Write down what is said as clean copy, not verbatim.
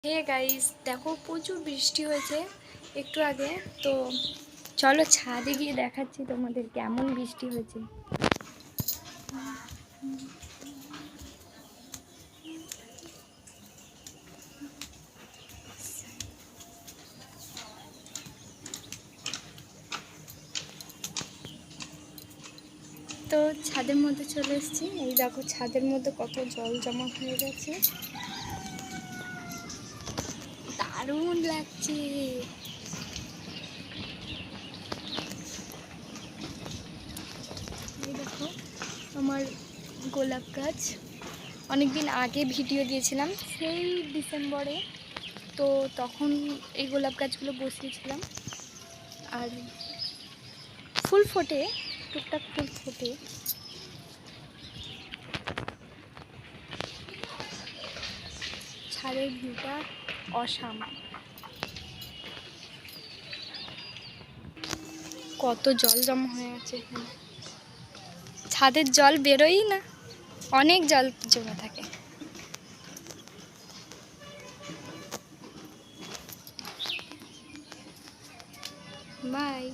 Hey guys, দেখো প্রচুর বৃষ্টি হয়েছে একটু আগে। তো চলো ছাদে গিয়ে দেখাচ্ছি তোমাদের কেমন বৃষ্টি হয়েছে। তো ছাদের মধ্যে চলে এসেছি। এই দেখো ছাদের মধ্যে কত জল জমা হয়ে গেছে, দারুণ লাগছে। এই দেখো আমার গোলাপ গাছ, অনেকদিন আগে ভিডিও দিয়েছিলাম সেই ডিসেম্বরে। তো তখন এই গোলাপ গাছগুলো বসিয়েছিলাম, আর ফুল ফোটে, টুকটাক ফুল ফোটে। ছাদের ভিউটা অসামান্য। কত জল জমা হয়ে আছে এখানে, ছাদের জল বেরোই না, অনেক জল জমে থাকে। বাই।